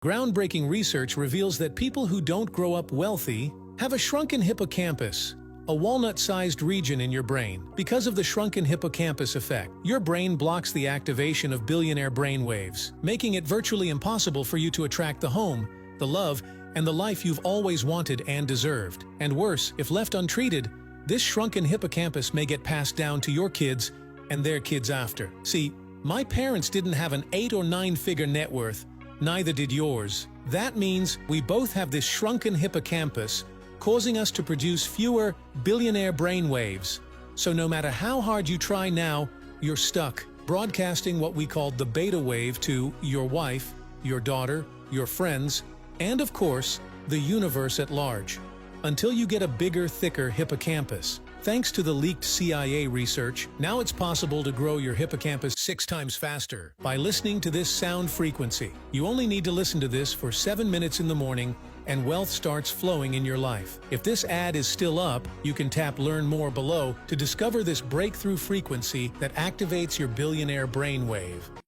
Groundbreaking research reveals that people who don't grow up wealthy have a shrunken hippocampus, a walnut-sized region in your brain. Because of the shrunken hippocampus effect, your brain blocks the activation of billionaire brain waves, making it virtually impossible for you to attract the home, the love, and the life you've always wanted and deserved. And worse, if left untreated, this shrunken hippocampus may get passed down to your kids and their kids after. See, my parents didn't have an 8 or 9-figure net worth, neither did yours. That means we both have this shrunken hippocampus, causing us to produce fewer billionaire brain waves. So no matter how hard you try now, you're stuck, broadcasting what we call the beta wave to your wife, your daughter, your friends, and of course, the universe at large, until you get a bigger, thicker hippocampus. Thanks to the leaked CIA research, now it's possible to grow your hippocampus 6 times faster by listening to this sound frequency. You only need to listen to this for 7 minutes in the morning, and wealth starts flowing in your life. If this ad is still up, you can tap Learn More below to discover this breakthrough frequency that activates your billionaire brainwave.